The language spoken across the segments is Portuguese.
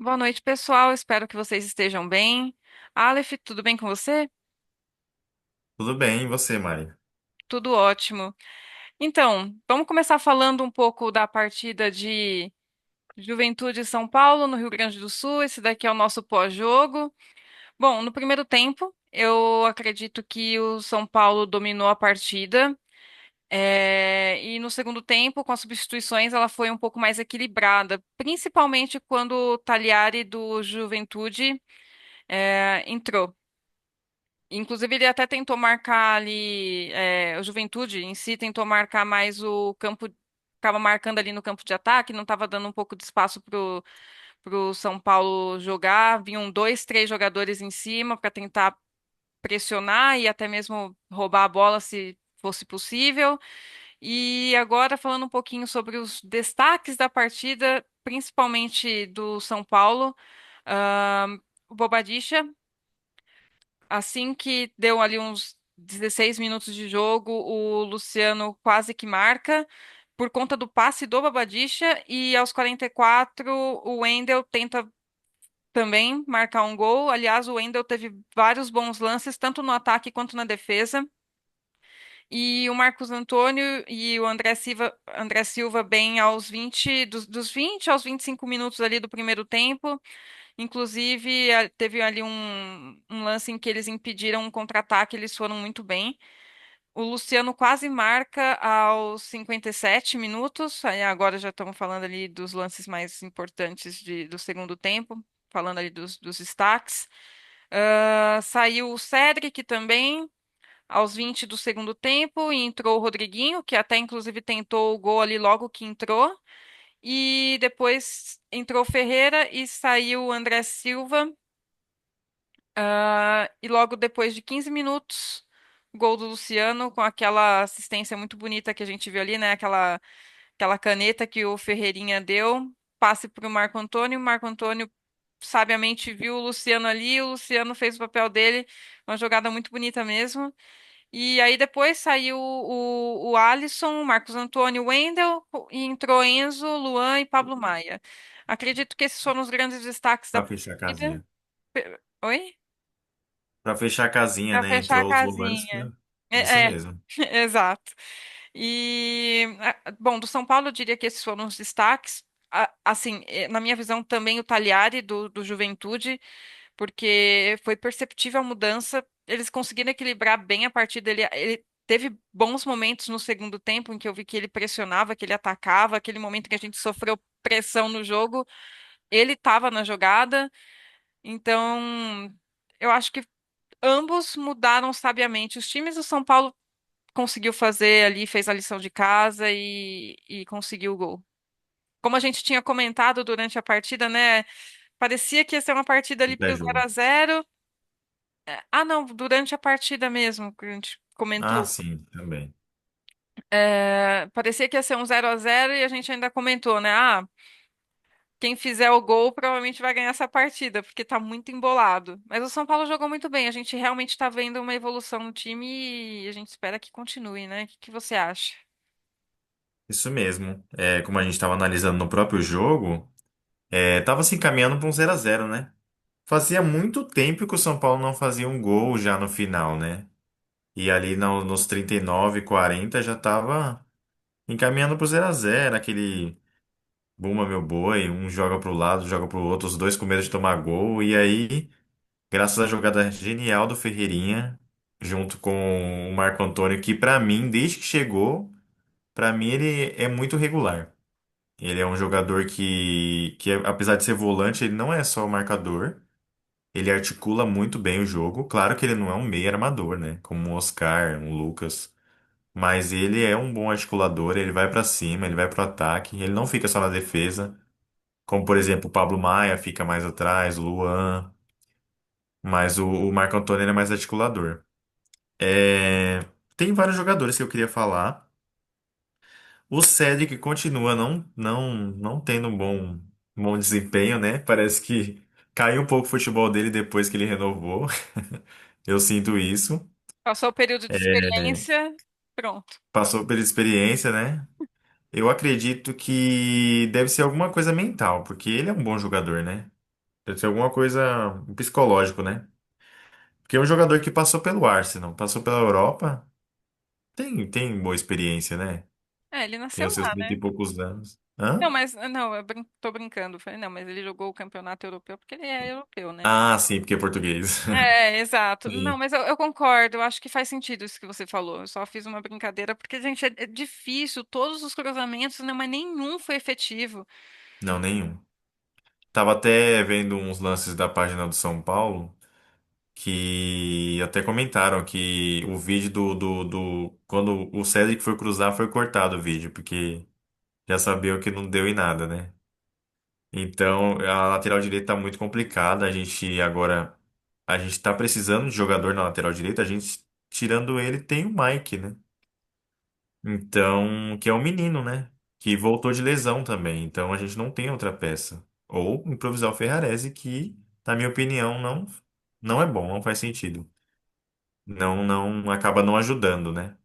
Boa noite, pessoal. Espero que vocês estejam bem. Aleph, tudo bem com você? Tudo bem, e você, Mari? Tudo ótimo. Então, vamos começar falando um pouco da partida de Juventude e São Paulo, no Rio Grande do Sul. Esse daqui é o nosso pós-jogo. Bom, no primeiro tempo, eu acredito que o São Paulo dominou a partida. E no segundo tempo, com as substituições, ela foi um pouco mais equilibrada, principalmente quando o Talhari do Juventude entrou. Inclusive, ele até tentou marcar ali, o Juventude em si tentou marcar mais o campo, ficava marcando ali no campo de ataque, não estava dando um pouco de espaço pro São Paulo jogar. Vinham dois, três jogadores em cima para tentar pressionar e até mesmo roubar a bola se fosse possível. E agora, falando um pouquinho sobre os destaques da partida, principalmente do São Paulo, o Bobadilla. Assim que deu ali uns 16 minutos de jogo, o Luciano quase que marca por conta do passe do Babadicha e aos 44 o Wendel tenta também marcar um gol. Aliás, o Wendel teve vários bons lances, tanto no ataque quanto na defesa. E o Marcos Antônio e o André Silva bem aos 20, dos 20 aos 25 minutos ali do primeiro tempo. Inclusive, teve ali um lance em que eles impediram um contra-ataque, eles foram muito bem. O Luciano quase marca aos 57 minutos. Aí agora já estamos falando ali dos lances mais importantes do segundo tempo, falando ali dos destaques. Saiu o Cedric também, aos 20 do segundo tempo, e entrou o Rodriguinho, que até inclusive tentou o gol ali logo que entrou. E depois entrou o Ferreira e saiu o André Silva. E logo depois de 15 minutos, gol do Luciano com aquela assistência muito bonita que a gente viu ali, né? Aquela caneta que o Ferreirinha deu, passe para o Marco Antônio. O Marco Antônio sabiamente viu o Luciano ali, o Luciano fez o papel dele, uma jogada muito bonita mesmo. E aí depois saiu o Alisson, o Marcos Antônio, o Wendel, e entrou Enzo, Luan e Pablo Maia. Acredito que esses foram os grandes destaques da Pra fechar a partida. casinha. Oi? Pra fechar a casinha, Para né? fechar a Entrou os volantes. casinha. Isso É, mesmo. exato. Bom, do São Paulo, eu diria que esses foram os destaques. Assim, na minha visão, também o Talhari do Juventude, porque foi perceptível a mudança. Eles conseguiram equilibrar bem a partida. Ele teve bons momentos no segundo tempo em que eu vi que ele pressionava, que ele atacava, aquele momento que a gente sofreu pressão no jogo, ele estava na jogada. Então, eu acho que ambos mudaram sabiamente. Os times do São Paulo conseguiu fazer ali, fez a lição de casa e conseguiu o gol. Como a gente tinha comentado durante a partida, né? Parecia que ia ser uma partida ali É para o zero jogo. a zero. Não, durante a partida mesmo, que a gente Ah, comentou. sim, também. Parecia que ia ser um 0 a 0 e a gente ainda comentou, né? Quem fizer o gol provavelmente vai ganhar essa partida, porque tá muito embolado. Mas o São Paulo jogou muito bem. A gente realmente tá vendo uma evolução no time e a gente espera que continue, né? O que que você acha? Isso mesmo. É, como a gente estava analisando no próprio jogo, tava se encaminhando para um 0-0, né? Fazia muito tempo que o São Paulo não fazia um gol já no final, né? E ali nos 39, 40 já tava encaminhando pro 0-0, aquele bumba meu boi, um joga pro lado, joga pro outro, os dois com medo de tomar gol, e aí graças à jogada genial do Ferreirinha, junto com o Marco Antônio, que pra mim, desde que chegou, pra mim ele é muito regular. Ele é um jogador que apesar de ser volante, ele não é só marcador. Ele articula muito bem o jogo. Claro que ele não é um meio armador, né? Como um Oscar, um Lucas. Mas ele é um bom articulador. Ele vai pra cima, ele vai pro ataque. Ele não fica só na defesa. Como, por exemplo, o Pablo Maia fica mais atrás, o Luan. Mas o Marco Antônio ele é mais articulador. Tem vários jogadores que eu queria falar. O Cedric continua não tendo um bom desempenho, né? Parece que caiu um pouco o futebol dele depois que ele renovou. Eu sinto isso. Passou o período de É, experiência, pronto. passou pela experiência, né? Eu acredito que deve ser alguma coisa mental, porque ele é um bom jogador, né? Deve ser alguma coisa um psicológico, né? Porque é um jogador que passou pelo Arsenal, passou pela Europa, tem boa experiência, né? É, ele Tem nasceu os seus lá, 30 e né? poucos anos. Não, Hã? mas não, tô brincando. Falei, não, mas ele jogou o campeonato europeu porque ele é europeu, né? Ah, sim, porque é português. É, exato. Não, Sim. mas eu concordo, eu acho que faz sentido isso que você falou. Eu só fiz uma brincadeira, porque, gente, é difícil, todos os cruzamentos, né, mas nenhum foi efetivo. Não, nenhum. Tava até vendo uns lances da página do São Paulo que até comentaram que o vídeo quando o Cedric foi cruzar foi cortado o vídeo, porque já sabiam que não deu em nada, né? Então a lateral direita tá muito complicada. A gente tá precisando de jogador na lateral direita. A gente tirando ele tem o Mike, né? Então, que é um menino, né? Que voltou de lesão também. Então a gente não tem outra peça. Ou improvisar o Ferrarese, que, na minha opinião, não é bom, não faz sentido. Não acaba não ajudando, né?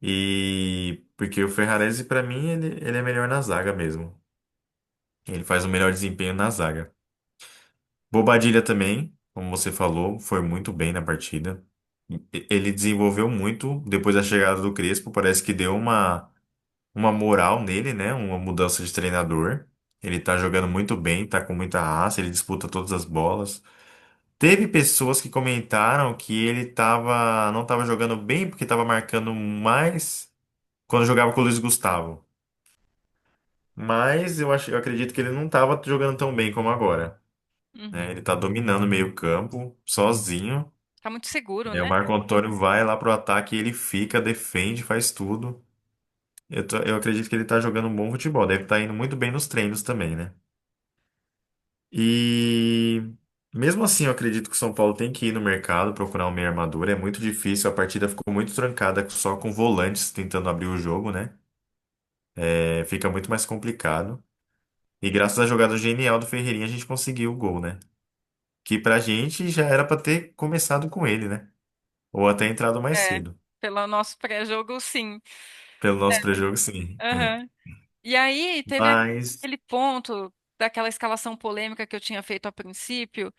E porque o Ferrarese, pra mim, ele é melhor na zaga mesmo. Ele faz o melhor desempenho na zaga. Bobadilha também, como você falou, foi muito bem na partida. Ele desenvolveu muito depois da chegada do Crespo. Parece que deu uma moral nele, né? Uma mudança de treinador. Ele tá jogando muito bem, tá com muita raça, ele disputa todas as bolas. Teve pessoas que comentaram que não tava jogando bem porque tava marcando mais quando jogava com o Luiz Gustavo. Mas eu acredito que ele não tava jogando tão bem como agora, né? Uhum. Ele tá dominando o meio-campo sozinho. Tá muito seguro, O né? Marco Antônio vai lá pro ataque, ele fica, defende, faz tudo. Eu acredito que ele tá jogando um bom futebol. Deve estar indo muito bem nos treinos também, né? E mesmo assim, eu acredito que o São Paulo tem que ir no mercado procurar um meio armador. É muito difícil, a partida ficou muito trancada só com volantes tentando abrir o jogo, né? É, fica muito mais complicado. E graças à jogada genial do Ferreirinha, a gente conseguiu o gol, né? Que pra gente já era pra ter começado com ele, né? Ou até entrado mais É, cedo. pelo nosso pré-jogo, sim. Pelo nosso pré-jogo, sim. Aham. E aí, teve Mas, aquele ponto daquela escalação polêmica que eu tinha feito a princípio.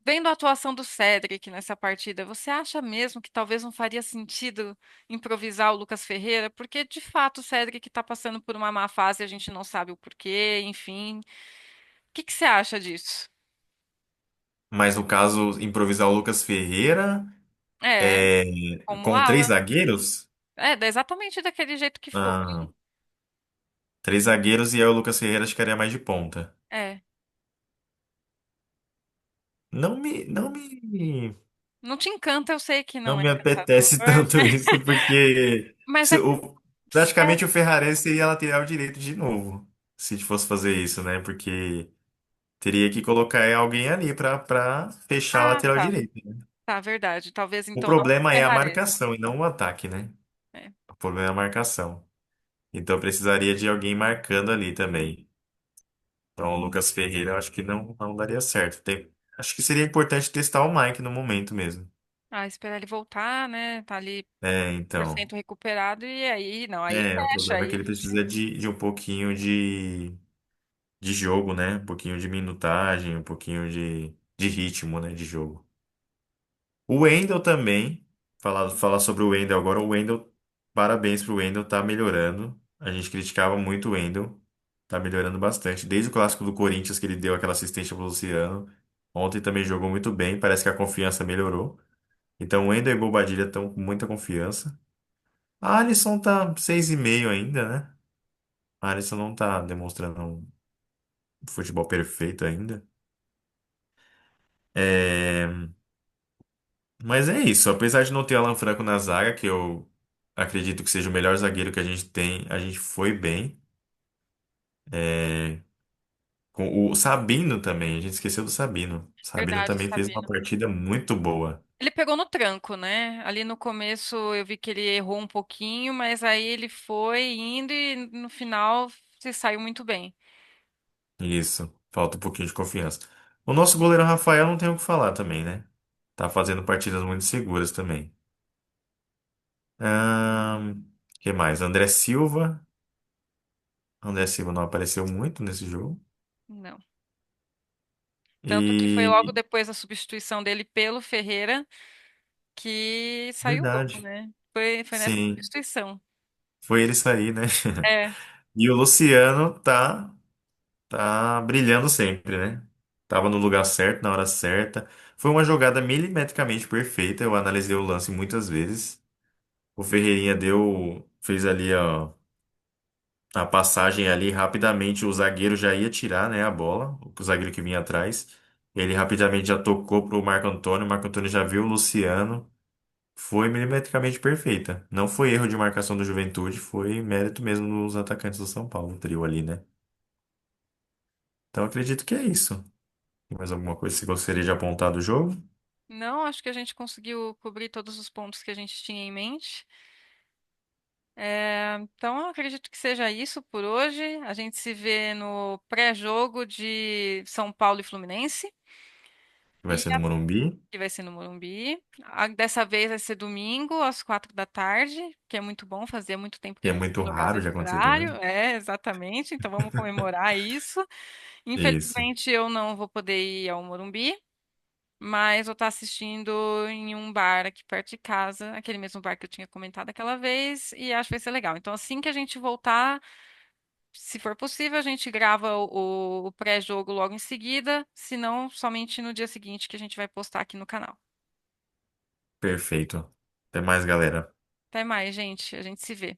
Vendo a atuação do Cedric nessa partida, você acha mesmo que talvez não faria sentido improvisar o Lucas Ferreira? Porque, de fato, o Cedric está passando por uma má fase, a gente não sabe o porquê, enfim. O que que você acha disso? mas no caso, improvisar o Lucas Ferreira É, é, como com três ala. zagueiros? Exatamente daquele jeito que foi. Ah, três zagueiros e aí o Lucas Ferreira ficaria mais de ponta. É. Não me, Não te encanta, eu sei que não não é me encantador. apetece tanto isso, porque Mas se é. o, praticamente o Ferrarese seria lateral direito de novo, se fosse fazer isso, né? Porque teria que colocar alguém ali para fechar a Ah, lateral tá. direita. Tá, verdade. Talvez O então não o problema é a Ferrarese. marcação e não o ataque, né? É. O problema é a marcação. Então precisaria de alguém marcando ali também. Então o Lucas Ferreira eu acho que não daria certo. Acho que seria importante testar o Mike no momento mesmo. Ah, esperar ele voltar, né? Tá ali É, por então. cento recuperado e aí, não, aí É, o fecha, problema é que aí ele precisa de um pouquinho de jogo, né? Um pouquinho de minutagem, um pouquinho de ritmo, né? De jogo. O Wendel também, falar sobre o Wendel agora, o Wendel, parabéns pro Wendel, tá melhorando. A gente criticava muito o Wendel, tá melhorando bastante. Desde o clássico do Corinthians, que ele deu aquela assistência pro Luciano. Ontem também jogou muito bem, parece que a confiança melhorou. Então o Wendel e Bobadilha estão com muita confiança. A Alisson tá 6,5 ainda, né? A Alisson não tá demonstrando um futebol perfeito ainda. É, mas é isso. Apesar de não ter Alan Franco na zaga, que eu acredito que seja o melhor zagueiro que a gente tem, a gente foi bem. É, com o Sabino também, a gente esqueceu do Sabino. O Sabino verdade, também fez uma Sabino. partida muito boa. Ele pegou no tranco, né? Ali no começo eu vi que ele errou um pouquinho, mas aí ele foi indo e no final se saiu muito bem. Isso, falta um pouquinho de confiança. O nosso goleiro Rafael não tem o que falar também, né? Tá fazendo partidas muito seguras também. Que mais? André Silva. André Silva não apareceu muito nesse jogo. Não. Tanto que foi logo E depois da substituição dele pelo Ferreira que saiu o gol, verdade, né? Foi nessa sim, substituição. foi ele sair, né? É, E o Luciano tá brilhando sempre, né? Tava no lugar certo, na hora certa. Foi uma jogada milimetricamente perfeita. Eu analisei o lance muitas vezes. O Ferreirinha fez ali a passagem ali rapidamente. O zagueiro já ia tirar, né, a bola, o zagueiro que vinha atrás. Ele rapidamente já tocou pro Marco Antônio. O Marco Antônio já viu o Luciano. Foi milimetricamente perfeita. Não foi erro de marcação do Juventude, foi mérito mesmo dos atacantes do São Paulo, o trio ali, né? Então acredito que é isso. Tem mais alguma coisa que você gostaria de apontar do jogo? não, acho que a gente conseguiu cobrir todos os pontos que a gente tinha em mente. Então, eu acredito que seja isso por hoje. A gente se vê no pré-jogo de São Paulo e Fluminense, Vai e ser no Morumbi, que vai ser no Morumbi. Dessa vez vai ser domingo, às 4 da tarde, que é muito bom, fazia muito tempo que que é não muito jogava raro de esse acontecer horário. também. É, exatamente. Então vamos comemorar isso. Isso. Infelizmente, eu não vou poder ir ao Morumbi, mas vou estar assistindo em um bar aqui perto de casa, aquele mesmo bar que eu tinha comentado aquela vez, e acho que vai ser legal. Então, assim que a gente voltar, se for possível, a gente grava o pré-jogo logo em seguida, se não, somente no dia seguinte que a gente vai postar aqui no canal. Perfeito. Até mais, galera. Até mais, gente. A gente se vê.